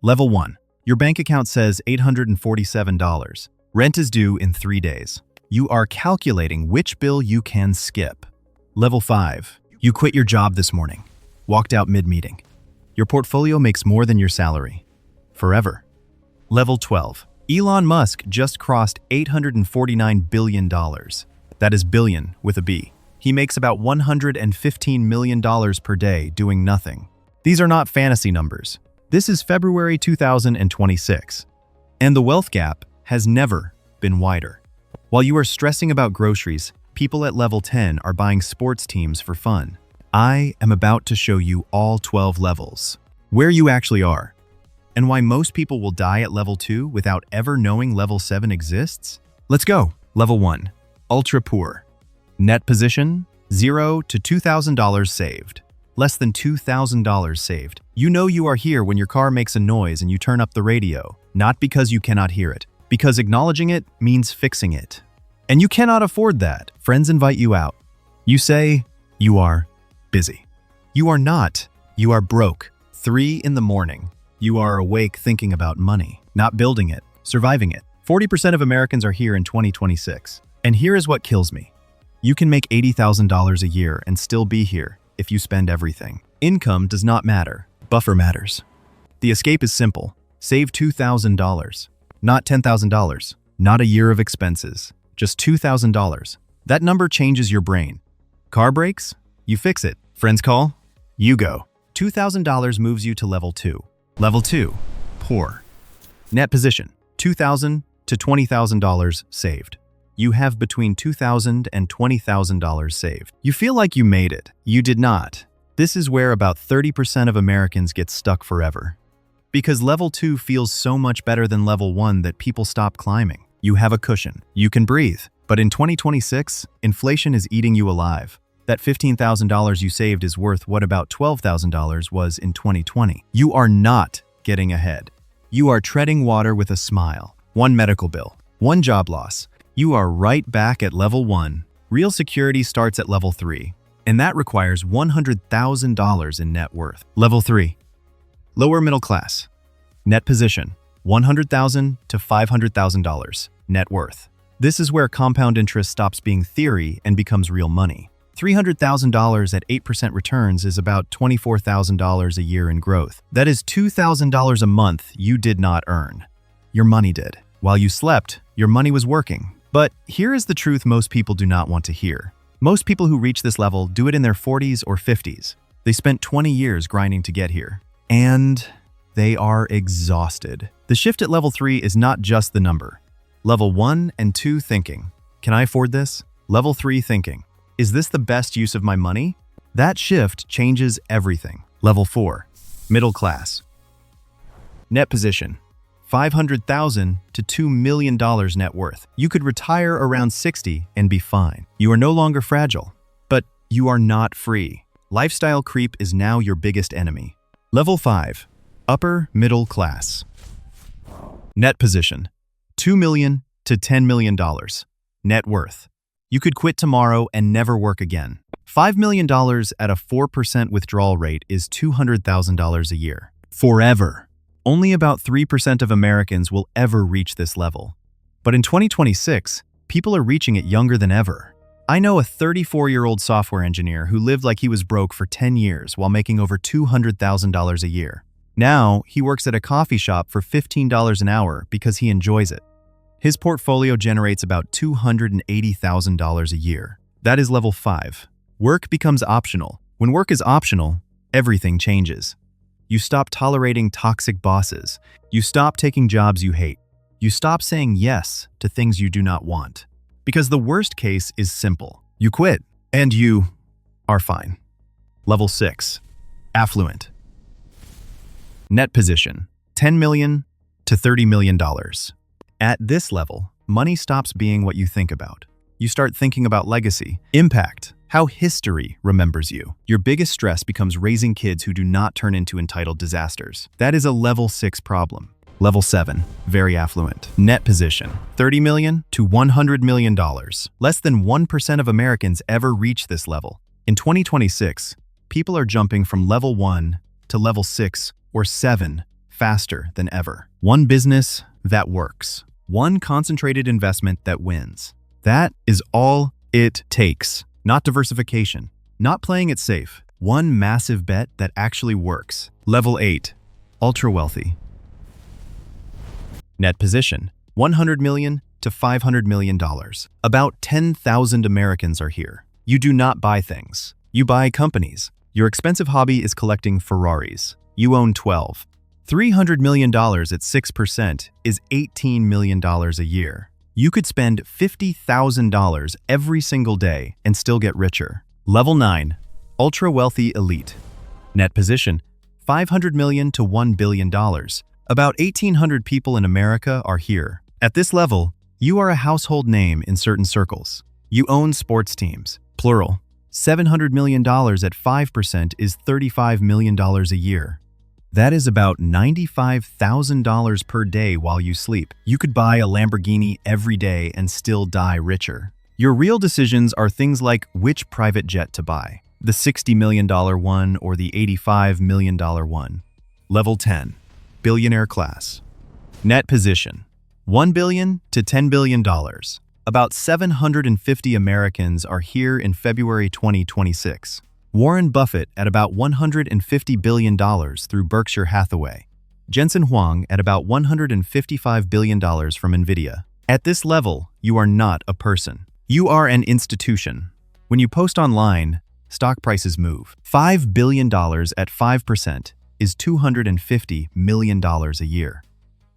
Level 1. Your bank account says $847. Rent is due in 3 days. You are calculating which bill you can skip. Level 5. You quit your job this morning. Walked out mid-meeting. Your portfolio makes more than your salary. Forever. Level 12. Elon Musk just crossed $849 billion. That is billion with a B. He makes about $115 million per day doing nothing. These are not fantasy numbers. This is February 2026. And the wealth gap has never been wider. While you are stressing about groceries, people at level 10 are buying sports teams for fun. I am about to show you all 12 levels, where you actually are, and why most people will die at level 2 without ever knowing level 7 exists. Let's go. Level 1. Ultra poor. Net position, $0 to $2,000 saved. Less than $2,000 saved. You know you are here when your car makes a noise and you turn up the radio, not because you cannot hear it, because acknowledging it means fixing it. And you cannot afford that. Friends invite you out. You say you are busy. You are not. You are broke. 3 in the morning. You are awake thinking about money, not building it, surviving it. 40% of Americans are here in 2026. And here is what kills me. You can make $80,000 a year and still be here if you spend everything. Income does not matter. Buffer matters. The escape is simple. Save $2,000. Not $10,000. Not a year of expenses. Just $2,000. That number changes your brain. Car breaks? You fix it. Friends call? You go. $2,000 moves you to level 2. Level 2. Poor. Net position. $2,000 to $20,000 saved. You have between $2,000 and $20,000 saved. You feel like you made it. You did not. This is where about 30% of Americans get stuck forever. Because level 2 feels so much better than level 1 that people stop climbing. You have a cushion. You can breathe. But in 2026, inflation is eating you alive. That $15,000 you saved is worth what about $12,000 was in 2020. You are not getting ahead. You are treading water with a smile. One medical bill. One job loss. You are right back at level 1. Real security starts at level 3, and that requires $100,000 in net worth. Level 3. Lower middle class. Net position, $100,000 to $500,000 net worth. This is where compound interest stops being theory and becomes real money. $300,000 at 8% returns is about $24,000 a year in growth. That is $2,000 a month you did not earn. Your money did. While you slept, your money was working. But here is the truth most people do not want to hear. Most people who reach this level do it in their 40s or 50s. They spent 20 years grinding to get here. And they are exhausted. The shift at level 3 is not just the number. Level 1 and 2 thinking. Can I afford this? Level 3 thinking. Is this the best use of my money? That shift changes everything. Level 4. Middle class. Net position. $500,000 to $2 million net worth. You could retire around 60 and be fine. You are no longer fragile, but you are not free. Lifestyle creep is now your biggest enemy. Level 5. Upper middle class. Net position. $2 million to $10 million. Net worth. You could quit tomorrow and never work again. $5 million at a 4% withdrawal rate is $200,000 a year. Forever. Only about 3% of Americans will ever reach this level. But in 2026, people are reaching it younger than ever. I know a 34-year-old software engineer who lived like he was broke for 10 years while making over $200,000 a year. Now, he works at a coffee shop for $15 an hour because he enjoys it. His portfolio generates about $280,000 a year. That is level 5. Work becomes optional. When work is optional, everything changes. You stop tolerating toxic bosses. You stop taking jobs you hate. You stop saying yes to things you do not want. Because the worst case is simple. You quit, and you are fine. Level 6. Affluent. Net position, $10 million to $30 million. At this level, money stops being what you think about. You start thinking about legacy, impact, how history remembers you. Your biggest stress becomes raising kids who do not turn into entitled disasters. That is a level 6 problem. Level 7, very affluent. Net position, $30 million to $100 million. Less than 1% of Americans ever reach this level. In 2026, people are jumping from level 1 to level 6 or 7 faster than ever. One business that works. One concentrated investment that wins. That is all it takes. Not diversification. Not playing it safe. One massive bet that actually works. Level 8. Ultra wealthy. Net position. $100 million to $500 million. About 10,000 Americans are here. You do not buy things. You buy companies. Your expensive hobby is collecting Ferraris. You own 12. $300 million at 6% is $18 million a year. You could spend $50,000 every single day and still get richer. Level 9. Ultra wealthy elite. Net position. $500 million to $1 billion. About 1,800 people in America are here. At this level, you are a household name in certain circles. You own sports teams, plural. $700 million at 5% is $35 million a year. That is about $95,000 per day while you sleep. You could buy a Lamborghini every day and still die richer. Your real decisions are things like which private jet to buy, the $60 million one or the $85 million one. Level 10. Billionaire class. Net position. $1 billion to $10 billion. About 750 Americans are here in February 2026. Warren Buffett at about $150 billion through Berkshire Hathaway. Jensen Huang at about $155 billion from NVIDIA. At this level, you are not a person. You are an institution. When you post online, stock prices move. $5 billion at 5% is $250 million a year.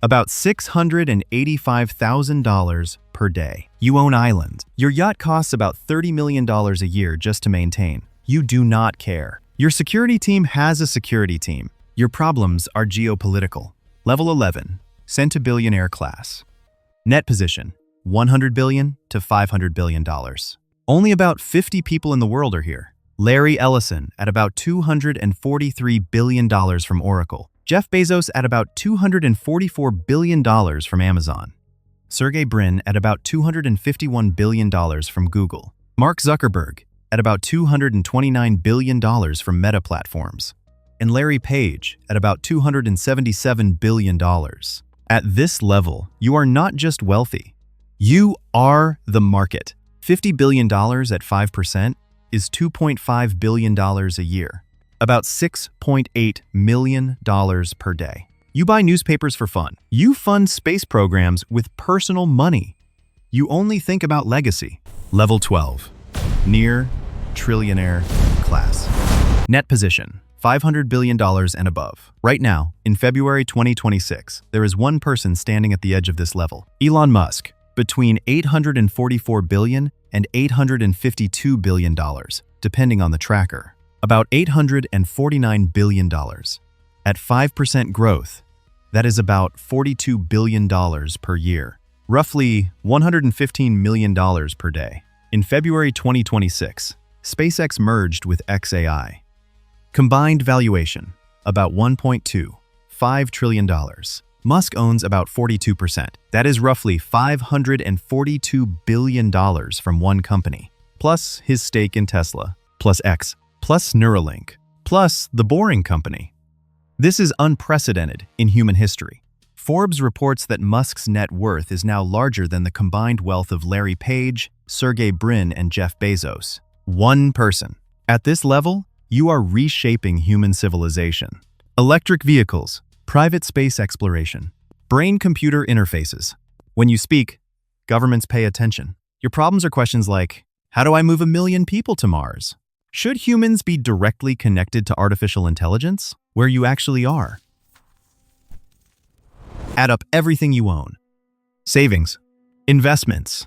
About $685,000 per day. You own islands. Your yacht costs about $30 million a year just to maintain. You do not care. Your security team has a security team. Your problems are geopolitical. Level 11. Centibillionaire class. Net position. $100 billion to $500 billion. Only about 50 people in the world are here. Larry Ellison at about $243 billion from Oracle. Jeff Bezos at about $244 billion from Amazon. Sergey Brin at about $251 billion from Google. Mark Zuckerberg at about $229 billion from Meta Platforms. And Larry Page at about $277 billion. At this level, you are not just wealthy. You are the market. $50 billion at 5% is $2.5 billion a year. About $6.8 million per day. You buy newspapers for fun. You fund space programs with personal money. You only think about legacy. Level 12. Near-trillionaire class. Net position. $500 billion and above. Right now, in February 2026, there is one person standing at the edge of this level. Elon Musk, between $844 billion and $852 billion, depending on the tracker. About $849 billion. At 5% growth, that is about $42 billion per year, roughly $115 million per day. In February 2026, SpaceX merged with xAI. Combined valuation, about $1.25 trillion. Musk owns about 42%. That is roughly $542 billion from one company, plus his stake in Tesla, plus X, plus Neuralink, plus the Boring Company. This is unprecedented in human history. Forbes reports that Musk's net worth is now larger than the combined wealth of Larry Page, Sergey Brin, and Jeff Bezos. One person. At this level, you are reshaping human civilization. Electric vehicles, private space exploration, brain-computer interfaces. When you speak, governments pay attention. Your problems are questions like, how do I move 1 million people to Mars? Should humans be directly connected to artificial intelligence? Where you actually are. Add up everything you own. Savings, investments,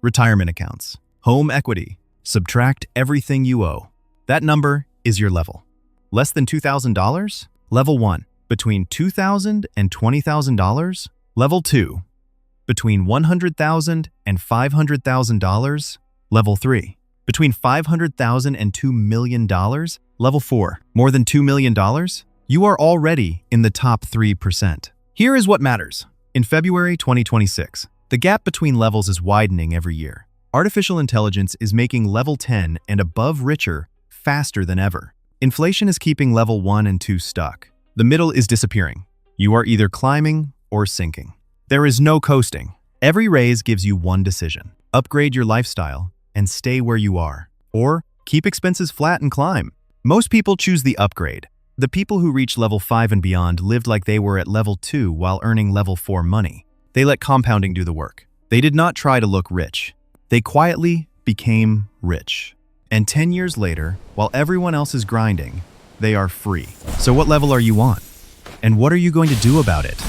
retirement accounts, home equity. Subtract everything you owe. That number is your level. Less than $2,000? Level 1. Between $2,000 and $20,000? Level 2. Between $100,000 and $500,000? Level 3. Between $500,000 and $2 million? Level 4. More than $2 million? You are already in the top 3%. Here is what matters. In February 2026, the gap between levels is widening every year. Artificial intelligence is making level 10 and above richer faster than ever. Inflation is keeping level 1 and 2 stuck. The middle is disappearing. You are either climbing or sinking. There is no coasting. Every raise gives you one decision: upgrade your lifestyle and stay where you are, or keep expenses flat and climb. Most people choose the upgrade. The people who reach level 5 and beyond lived like they were at level 2 while earning level 4 money. They let compounding do the work. They did not try to look rich. They quietly became rich. And 10 years later, while everyone else is grinding, they are free. So what level are you on? And what are you going to do about it?